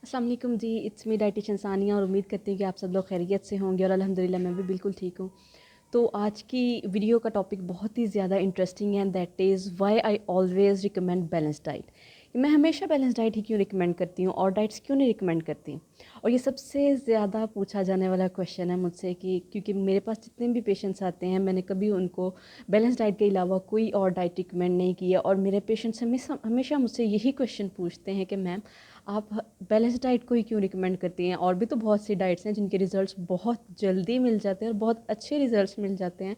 अस्सलाम वालेकुम जी, it's me dietitian Sania और उम्मीद करती हूँ कि आप सब लोग खैरियत से होंगे और अल्हम्दुलिल्लाह मैं भी बिल्कुल ठीक हूँ। तो आज की वीडियो का टॉपिक बहुत ही ज़्यादा इंटरेस्टिंग है, that is why I always recommend balance diet. मैं हमेशा बैलेंस डाइट ही क्यों रिकमेंड करती हूँ और डाइट्स क्यों नहीं रिकमेंड करती। और ये सबसे ज़्यादा पूछा जाने वाला क्वेश्चन है मुझसे कि क्योंकि मेरे पास जितने भी पेशेंट्स आते हैं मैंने कभी उनको बैलेंस डाइट के अलावा कोई और डाइट रिकमेंड नहीं की है, और मेरे पेशेंट्स हमेशा हमेशा मुझसे यही क्वेश्चन पूछते हैं कि मैम आप बैलेंस डाइट को ही क्यों रिकमेंड करती हैं। और भी तो बहुत सी डाइट्स हैं जिनके रिजल्ट्स बहुत जल्दी मिल जाते हैं और बहुत अच्छे रिजल्ट्स मिल जाते हैं,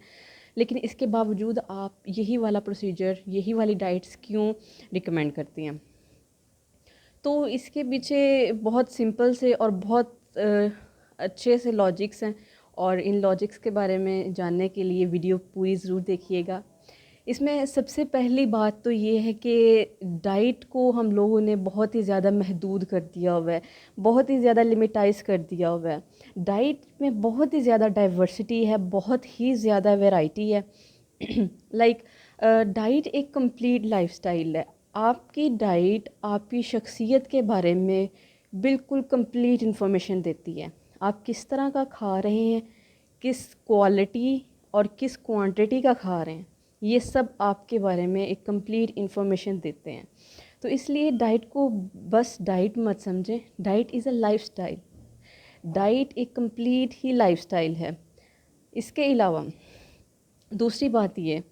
लेकिन इसके बावजूद आप यही वाला प्रोसीजर, यही वाली डाइट्स क्यों रिकमेंड करती हैं। तो इसके पीछे बहुत सिंपल से और बहुत अच्छे से लॉजिक्स हैं, और इन लॉजिक्स के बारे में जानने के लिए वीडियो पूरी ज़रूर देखिएगा। इसमें सबसे पहली बात तो ये है कि डाइट को हम लोगों ने बहुत ही ज़्यादा महदूद कर दिया हुआ है, बहुत ही ज़्यादा लिमिटाइज़ कर दिया हुआ है। डाइट में बहुत ही ज़्यादा डाइवर्सिटी है, बहुत ही ज़्यादा वैरायटी है। लाइक डाइट एक कंप्लीट लाइफस्टाइल है। आपकी डाइट आपकी शख्सियत के बारे में बिल्कुल कंप्लीट इन्फॉर्मेशन देती है। आप किस तरह का खा रहे हैं, किस क्वालिटी और किस क्वांटिटी का खा रहे हैं, ये सब आपके बारे में एक कंप्लीट इन्फॉर्मेशन देते हैं। तो इसलिए डाइट को बस डाइट मत समझें, diet is a lifestyle. Diet एक कंप्लीट ही लाइफस्टाइल है। इसके अलावा दूसरी बात ये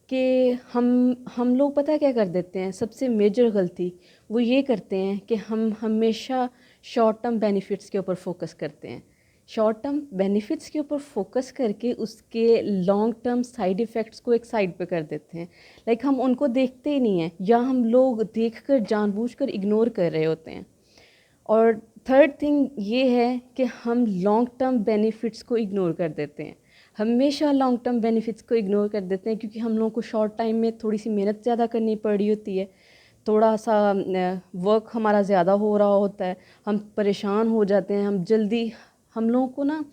कि हम लोग पता है क्या कर देते हैं, सबसे मेजर गलती वो ये करते हैं कि हम हमेशा शॉर्ट टर्म बेनिफिट्स के ऊपर फोकस करते हैं। शॉर्ट टर्म बेनिफिट्स के ऊपर फोकस करके उसके लॉन्ग टर्म साइड इफ़ेक्ट्स को एक साइड पे कर देते हैं। लाइक हम उनको देखते ही नहीं हैं, या हम लोग देखकर जानबूझकर इग्नोर कर रहे होते हैं। और थर्ड थिंग ये है कि हम लॉन्ग टर्म बेनिफिट्स को इग्नोर कर देते हैं। हमेशा लॉन्ग टर्म बेनिफिट्स को इग्नोर कर देते हैं क्योंकि हम लोगों को शॉर्ट टाइम में थोड़ी सी मेहनत ज़्यादा करनी पड़ी होती है, थोड़ा सा वर्क हमारा ज़्यादा हो रहा होता है, हम परेशान हो जाते हैं, हम जल्दी, हम लोगों को ना,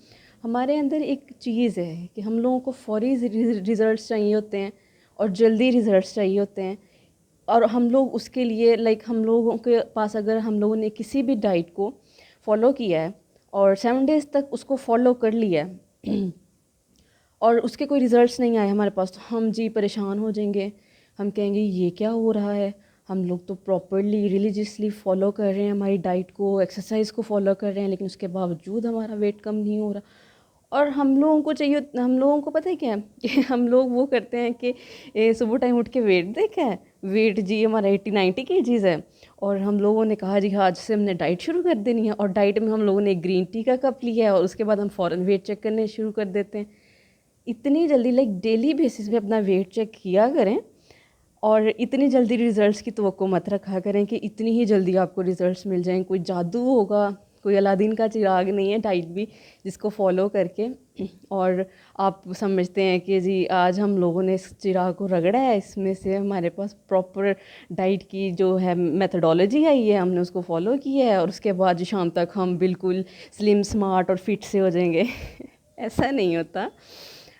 हमारे अंदर एक चीज़ है कि हम लोगों को फौरी रिज़ल्ट्स चाहिए होते हैं और जल्दी रिज़ल्ट्स चाहिए होते हैं। और हम लोग उसके लिए हम लोगों के पास अगर हम लोगों ने किसी भी डाइट को फॉलो किया है और 7 डेज़ तक उसको फॉलो कर लिया है और उसके कोई रिज़ल्ट्स नहीं आए हमारे पास, तो हम जी परेशान हो जाएंगे। हम कहेंगे ये क्या हो रहा है, हम लोग तो प्रॉपरली रिलीजियसली फॉलो कर रहे हैं हमारी डाइट को, एक्सरसाइज को फॉलो कर रहे हैं, लेकिन उसके बावजूद हमारा वेट कम नहीं हो रहा। और हम लोगों को चाहिए, हम लोगों को पता है क्या है कि हम लोग वो करते हैं कि सुबह टाइम उठ के वेट देखा है, वेट जी हमारा 80-90 kgs है, और हम लोगों ने कहा जी हाँ आज से हमने डाइट शुरू कर देनी है, और डाइट में हम लोगों ने ग्रीन टी का कप लिया है और उसके बाद हम फ़ौरन वेट चेक करने शुरू कर देते हैं। इतनी जल्दी डेली बेसिस पे अपना वेट चेक किया करें, और इतनी जल्दी रिज़ल्ट्स की तवक्को मत रखा करें कि इतनी ही जल्दी आपको रिज़ल्ट्स मिल जाएं, कोई जादू होगा, कोई अलादीन का चिराग नहीं है डाइट भी जिसको फॉलो करके और आप समझते हैं कि जी आज हम लोगों ने इस चिराग को रगड़ा है, इसमें से हमारे पास प्रॉपर डाइट की जो है मेथडोलॉजी आई है, हमने उसको फॉलो किया है और उसके बाद जो शाम तक हम बिल्कुल स्लिम स्मार्ट और फिट से हो जाएंगे। ऐसा नहीं होता।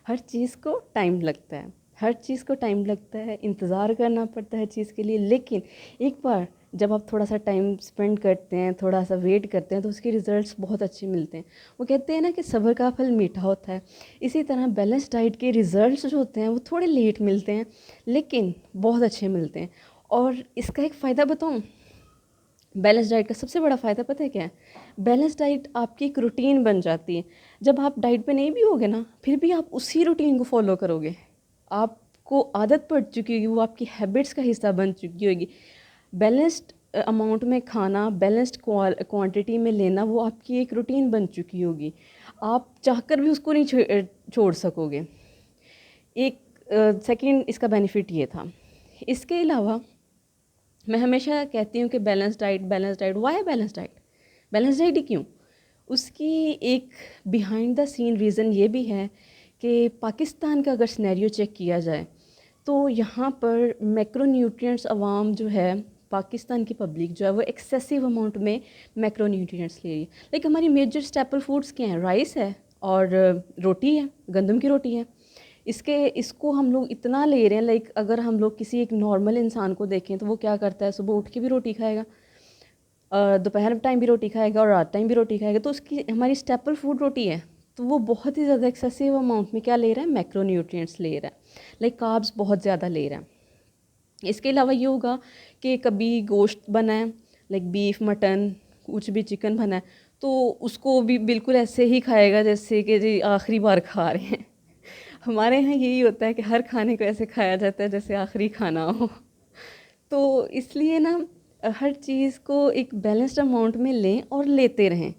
हर चीज़ को टाइम लगता है, हर चीज़ को टाइम लगता है, इंतज़ार करना पड़ता है चीज़ के लिए, लेकिन एक बार जब आप थोड़ा सा टाइम स्पेंड करते हैं, थोड़ा सा वेट करते हैं, तो उसके रिज़ल्ट्स बहुत अच्छे मिलते हैं। वो कहते हैं ना कि सब्र का फल मीठा होता है। इसी तरह बैलेंस डाइट के रिज़ल्ट्स जो होते हैं वो थोड़े लेट मिलते हैं, लेकिन बहुत अच्छे मिलते हैं। और इसका एक फ़ायदा बताऊँ, बैलेंस डाइट का सबसे बड़ा फ़ायदा पता है क्या है? बैलेंस डाइट आपकी एक रूटीन बन जाती है। जब आप डाइट पे नहीं भी होगे ना, फिर भी आप उसी रूटीन को फॉलो करोगे। आपको आदत पड़ चुकी होगी, वो आपकी हैबिट्स का हिस्सा बन चुकी होगी। बैलेंस्ड अमाउंट में खाना, बैलेंस्ड क्वांटिटी में लेना, वो आपकी एक रूटीन बन चुकी होगी। आप चाहकर भी उसको नहीं छोड़ सकोगे। एक सेकंड इसका बेनिफिट ये था। इसके अलावा मैं हमेशा कहती हूँ कि balance diet, balance diet, why balance diet, balance diet ही क्यों? उसकी एक बिहाइंड द सीन रीज़न ये भी है कि पाकिस्तान का अगर सिनेरियो चेक किया जाए तो यहाँ पर मैक्रोन्यूट्रिएंट्स अवाम जो है, पाकिस्तान की पब्लिक जो है वो एक्सेसिव अमाउंट में मैक्रोन्यूट्रिएंट्स ले रही है। लाइक हमारी मेजर स्टेपल फूड्स क्या हैं? राइस है और रोटी है, गंदम की रोटी है। इसको हम लोग इतना ले रहे हैं, लाइक अगर हम लोग किसी एक नॉर्मल इंसान को देखें तो वो क्या करता है, सुबह उठ के भी रोटी खाएगा, दोपहर टाइम भी रोटी खाएगा और रात टाइम भी रोटी खाएगा, तो उसकी हमारी स्टेपल फूड रोटी है, तो वो बहुत ही ज़्यादा एक्सेसिव अमाउंट में क्या ले रहा है, मैक्रोन्यूट्रिएंट्स ले रहा है, लाइक कार्ब्स बहुत ज़्यादा ले रहा है। इसके अलावा ये होगा कि कभी गोश्त बना है, लाइक बीफ मटन कुछ भी, चिकन बना है, तो उसको भी बिल्कुल ऐसे ही खाएगा जैसे कि जी आखिरी बार खा रहे हैं। हमारे यहाँ यही होता है कि हर खाने को ऐसे खाया जाता है जैसे आखिरी खाना हो। तो इसलिए ना हर चीज़ को एक बैलेंस्ड अमाउंट में लें और लेते रहें।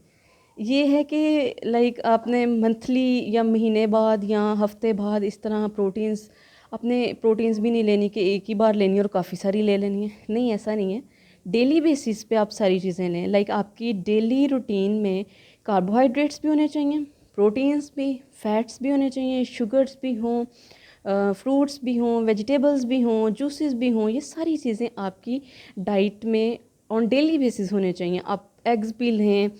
ये है कि लाइक आपने मंथली या महीने बाद या हफ्ते बाद इस तरह प्रोटीन्स, अपने प्रोटीन्स भी नहीं लेनी कि एक ही बार लेनी और काफ़ी सारी ले लेनी है, नहीं ऐसा नहीं है। डेली बेसिस पे आप सारी चीज़ें लें, लाइक आपकी डेली रूटीन में कार्बोहाइड्रेट्स भी होने चाहिए, प्रोटीन्स भी, फैट्स भी होने चाहिए, शुगर्स भी हों, फ्रूट्स भी हों, वेजिटेबल्स भी हों, जूसेस भी हों, ये सारी चीज़ें आपकी डाइट में ऑन डेली बेसिस होने चाहिए। आप एग्स भी लें,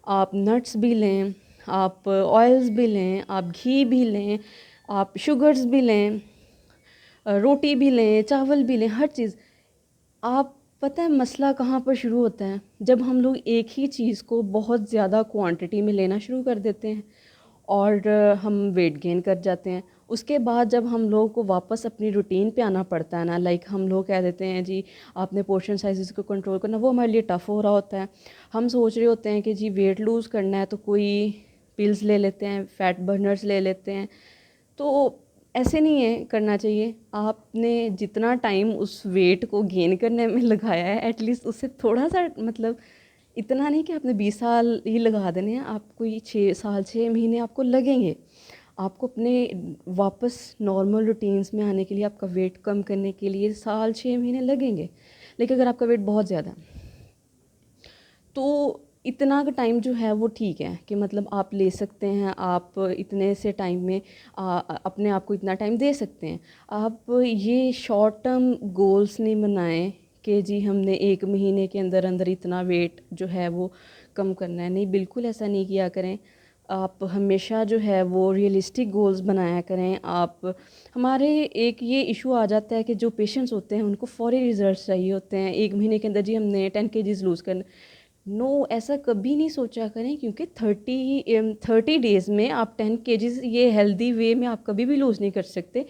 आप नट्स भी लें, आप ऑयल्स भी लें, आप घी भी लें, आप शुगर्स भी लें, रोटी भी लें, चावल भी लें, हर चीज़। आप पता है मसला कहाँ पर शुरू होता है, जब हम लोग एक ही चीज़ को बहुत ज़्यादा क्वांटिटी में लेना शुरू कर देते हैं और हम वेट गेन कर जाते हैं। उसके बाद जब हम लोगों को वापस अपनी रूटीन पे आना पड़ता है ना, लाइक हम लोग कह देते हैं जी आपने पोर्शन साइज़ को कंट्रोल करना, वो हमारे लिए टफ़ हो रहा होता है। हम सोच रहे होते हैं कि जी वेट लूज़ करना है तो कोई पिल्स ले लेते हैं, फैट बर्नर्स ले लेते हैं, तो ऐसे नहीं है करना चाहिए। आपने जितना टाइम उस वेट को गेन करने में लगाया है, एटलीस्ट उससे थोड़ा सा, मतलब इतना नहीं कि आपने 20 साल ही लगा देने हैं, आपको ये 6 साल 6 महीने आपको लगेंगे। आपको अपने वापस नॉर्मल रूटीन्स में आने के लिए, आपका वेट कम करने के लिए साल 6 महीने लगेंगे। लेकिन अगर आपका वेट बहुत ज़्यादा है तो इतना का टाइम जो है वो ठीक है कि मतलब आप ले सकते हैं, आप इतने से टाइम में अपने आप को इतना टाइम दे सकते हैं। आप ये शॉर्ट टर्म गोल्स नहीं बनाएं कि जी हमने 1 महीने के अंदर अंदर इतना वेट जो है वो कम करना है, नहीं बिल्कुल ऐसा नहीं किया करें। आप हमेशा जो है वो रियलिस्टिक गोल्स बनाया करें। आप हमारे एक ये इशू आ जाता है कि जो पेशेंट्स होते हैं उनको फौरी रिजल्ट्स चाहिए होते हैं, 1 महीने के अंदर जी हमने 10 केजीज़ लूज़ करना। नो ऐसा कभी नहीं सोचा करें, क्योंकि 30 डेज़ में आप 10 केजीज़ ये हेल्दी वे में आप कभी भी लूज़ नहीं कर सकते।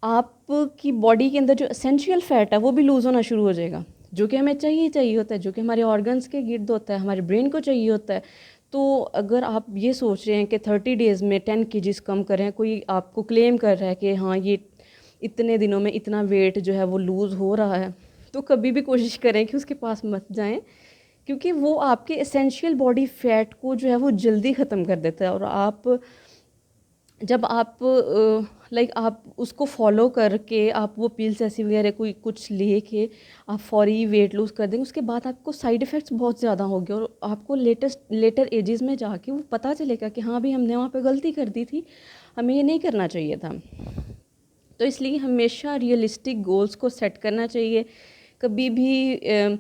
आपकी बॉडी के अंदर जो एसेंशियल फ़ैट है वो भी लूज़ होना शुरू हो जाएगा, जो कि हमें चाहिए होता है, जो कि हमारे ऑर्गन्स के गिर्द होता है, हमारे ब्रेन को चाहिए होता है। तो अगर आप ये सोच रहे हैं कि 30 डेज़ में 10 केजीज़ कम करें, कोई आपको क्लेम कर रहा है कि हाँ ये इतने दिनों में इतना वेट जो है वो लूज़ हो रहा है, तो कभी भी कोशिश करें कि उसके पास मत जाएं, क्योंकि वो आपके एसेंशियल बॉडी फैट को जो है वो जल्दी ख़त्म कर देता है। और आप जब आप लाइक आप उसको फॉलो करके आप वो पिल्स ऐसी वगैरह कोई कुछ लेके आप फौरी वेट लूज़ कर देंगे, उसके बाद आपको साइड इफ़ेक्ट्स बहुत ज़्यादा होंगे और आपको लेटर एजेस में जाके वो पता चलेगा कि हाँ भी हमने वहाँ पे गलती कर दी थी, हमें ये नहीं करना चाहिए था। तो इसलिए हमेशा रियलिस्टिक गोल्स को सेट करना चाहिए। कभी भी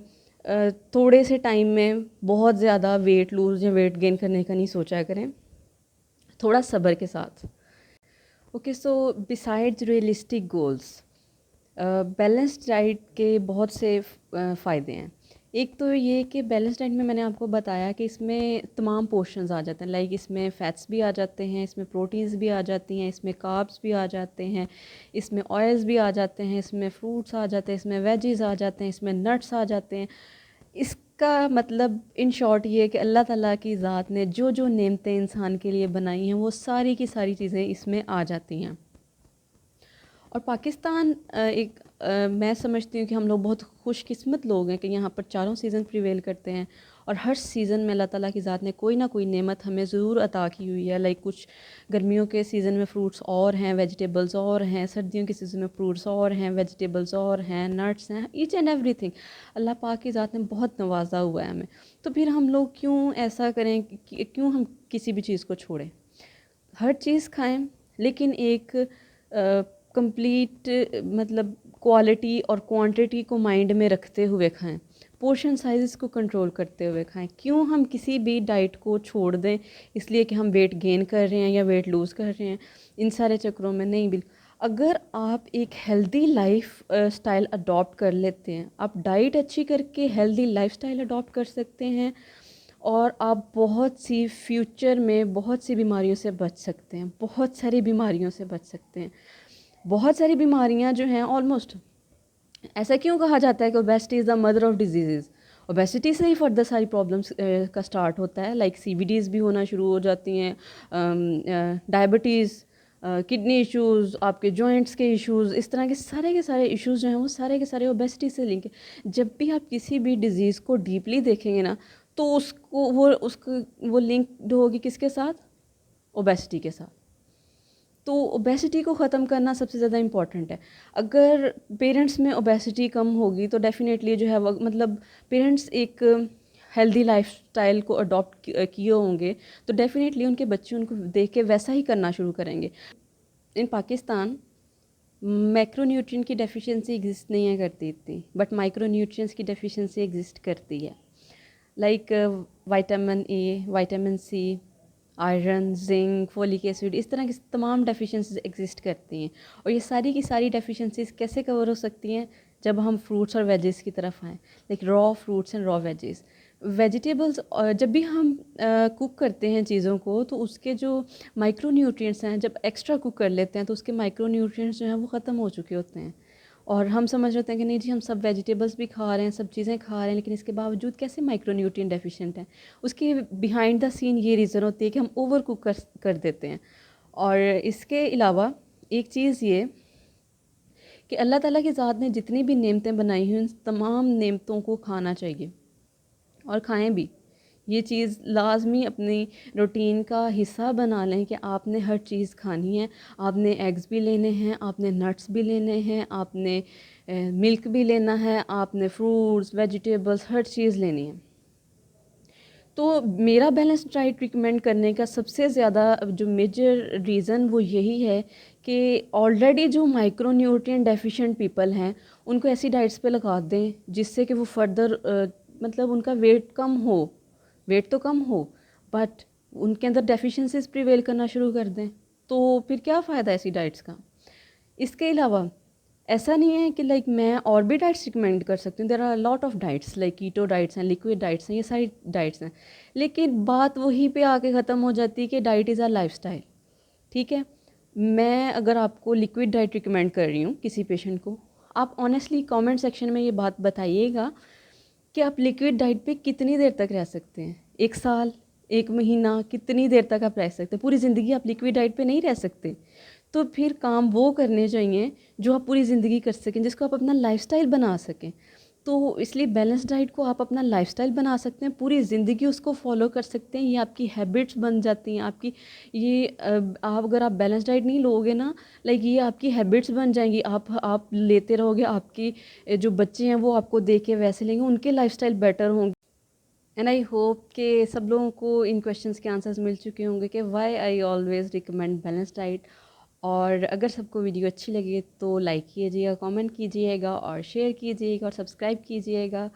थोड़े से टाइम में बहुत ज़्यादा वेट लूज़ या वेट गेन करने का नहीं सोचा करें, थोड़ा सब्र के साथ। Okay, so besides realistic goals, balanced diet के बहुत से फ़ायदे हैं। एक तो ये कि बैलेंस डाइट में मैंने आपको बताया कि इसमें तमाम पोर्शंस आ जाते हैं, लाइक इसमें फ़ैट्स भी आ जाते हैं, इसमें प्रोटीन्स भी आ जाती हैं, इसमें कार्ब्स भी आ जाते हैं, इसमें ऑयल्स भी आ जाते हैं, इसमें फ्रूट्स आ जाते हैं, इसमें वेजीज़ आ जाते हैं, इसमें नट्स आ जाते हैं। इसका मतलब इन शॉर्ट ये है कि अल्लाह ताला की ज़ात ने जो जो नेमतें इंसान के लिए बनाई हैं वो सारी की सारी चीज़ें इसमें आ जाती हैं। और पाकिस्तान मैं समझती हूँ कि हम लोग बहुत खुशकिस्मत लोग हैं कि यहाँ पर चारों सीज़न प्रिवेल करते हैं और हर सीज़न में अल्लाह ताला की ज़ात ने कोई ना कोई नेमत हमें ज़रूर अता की हुई है। लाइक कुछ गर्मियों के सीज़न में फ्रूट्स और हैं, वेजिटेबल्स और हैं, सर्दियों के सीज़न में फ्रूट्स और हैं, वेजिटेबल्स और हैं, नट्स हैं, ईच एंड एवरीथिंग अल्लाह पाक की ज़ात ने बहुत नवाजा हुआ है हमें। तो फिर हम लोग क्यों ऐसा करें, क्यों हम किसी भी चीज़ को छोड़ें? हर चीज़ खाएं, लेकिन एक कंप्लीट मतलब क्वालिटी और क्वांटिटी को माइंड में रखते हुए खाएं, पोर्शन साइज़ को कंट्रोल करते हुए खाएं। क्यों हम किसी भी डाइट को छोड़ दें इसलिए कि हम वेट गेन कर रहे हैं या वेट लूज़ कर रहे हैं, इन सारे चक्रों में नहीं। बिल्कुल अगर आप एक हेल्दी लाइफ स्टाइल अडॉप्ट कर लेते हैं, आप डाइट अच्छी करके हेल्दी लाइफस्टाइल अडॉप्ट कर सकते हैं और आप बहुत सी फ्यूचर में बहुत सी बीमारियों से बच सकते हैं, बहुत सारी बीमारियों से बच सकते हैं। बहुत सारी बीमारियां जो हैं ऑलमोस्ट, ऐसा क्यों कहा जाता है कि obesity is the mother of disease? Obesity से ही फर्दर सारी प्रॉब्लम्स का स्टार्ट होता है, लाइक सीबीडीज़ भी होना शुरू हो जाती हैं, डायबिटीज़, किडनी इश्यूज़, आपके जॉइंट्स के इश्यूज़, इस तरह के सारे इश्यूज़ जो हैं वो सारे के सारे ओबेसिटी से लिंक है। जब भी आप किसी भी डिज़ीज़ को डीपली देखेंगे ना, तो वो लिंक्ड होगी किसके साथ? ओबेसिटी के साथ। तो ओबेसिटी को ख़त्म करना सबसे ज़्यादा इम्पॉर्टेंट है। अगर पेरेंट्स में ओबेसिटी कम होगी तो डेफ़िनेटली जो है वो, मतलब पेरेंट्स एक हेल्दी लाइफ़स्टाइल को अडॉप्ट किए होंगे, तो डेफ़िनेटली उनके बच्चे उनको देख के वैसा ही करना शुरू करेंगे। इन पाकिस्तान मैक्रोन्यूट्रिएंट की डेफिशिएंसी एग्जिस्ट नहीं है करती इतनी, बट माइक्रोन्यूट्रिएंट्स की डेफिशिएंसी एग्जिस्ट करती है, like vitamin A, vitamin C, iron, zinc, folic acid, इस तरह की तमाम डेफिशिएंसीज एग्जिस्ट करती हैं। और ये सारी की सारी डेफिशिएंसीज कैसे कवर हो सकती हैं? जब हम फ्रूट्स और वेजेस की तरफ आएँ, like raw fruits and raw wages, vegetables. जब भी हम कुक करते हैं चीज़ों को, तो उसके जो माइक्रो न्यूट्रिएंट्स हैं, जब एक्स्ट्रा कुक कर लेते हैं तो उसके माइक्रो न्यूट्रिएंट्स जो हैं वो ख़त्म हो चुके होते हैं। और हम समझ रहे होते हैं कि नहीं जी, हम सब वेजिटेबल्स भी खा रहे हैं, सब चीज़ें खा रहे हैं, लेकिन इसके बावजूद कैसे माइक्रो न्यूट्रिएंट डेफिशिएंट हैं? उसके बिहाइंड द सीन ये रीज़न होती है कि हम ओवर कुक कर देते हैं। और इसके अलावा एक चीज़ ये कि अल्लाह ताला की ज़ात ने जितनी भी नेमतें बनाई हुई, उन तमाम नेमतों को खाना चाहिए और खाएं भी। ये चीज़ लाजमी अपनी रूटीन का हिस्सा बना लें कि आपने हर चीज़ खानी है। आपने एग्स भी लेने हैं, आपने नट्स भी लेने हैं, आपने मिल्क भी लेना है, आपने फ्रूट्स, वेजिटेबल्स, हर चीज़ लेनी है। तो मेरा बैलेंस डाइट रिकमेंड करने का सबसे ज़्यादा जो मेजर रीज़न वो यही है कि ऑलरेडी जो माइक्रो न्यूट्रिएंट डेफिशिएंट पीपल हैं, उनको ऐसी डाइट्स पे लगा दें जिससे कि वो फर्दर मतलब उनका वेट कम हो, वेट तो कम हो, बट उनके अंदर डेफिशिएंसीज प्रिवेल करना शुरू कर दें। तो फिर क्या फ़ायदा ऐसी डाइट्स का? इसके अलावा ऐसा नहीं है कि लाइक मैं और भी डाइट्स रिकमेंड कर सकती हूँ। There are lot of diets, like keto diets हैं, लिक्विड डाइट्स हैं, ये सारी डाइट्स हैं। लेकिन बात वहीं पे आके ख़त्म हो जाती है कि डाइट इज़ अ लाइफस्टाइल। ठीक है, मैं अगर आपको लिक्विड डाइट रिकमेंड कर रही हूँ किसी पेशेंट को, आप ऑनेस्टली कमेंट सेक्शन में ये बात बताइएगा कि आप लिक्विड डाइट पे कितनी देर तक रह सकते हैं? 1 साल, 1 महीना, कितनी देर तक आप रह सकते हैं? पूरी ज़िंदगी आप लिक्विड डाइट पे नहीं रह सकते। तो फिर काम वो करने चाहिए जो आप पूरी ज़िंदगी कर सकें, जिसको आप अपना लाइफ़स्टाइल बना सकें। तो इसलिए बैलेंस डाइट को आप अपना लाइफ़स्टाइल बना सकते हैं, पूरी ज़िंदगी उसको फ़ॉलो कर सकते हैं। ये आपकी हैबिट्स बन जाती हैं, आपकी ये आप अगर आप बैलेंस डाइट नहीं लोगे ना, लाइक ये आपकी हैबिट्स बन जाएँगी। आप लेते रहोगे, आपकी जो बच्चे हैं वो आपको देख के वैसे लेंगे, उनके लाइफ़स्टाइल बेटर होंगे। एंड आई होप कि सब लोगों को इन क्वेश्चंस के आंसर्स मिल चुके होंगे कि why I always recommend balance diet. और अगर सबको वीडियो अच्छी लगे तो लाइक कीजिएगा, कमेंट कीजिएगा और शेयर कीजिएगा और सब्सक्राइब कीजिएगा।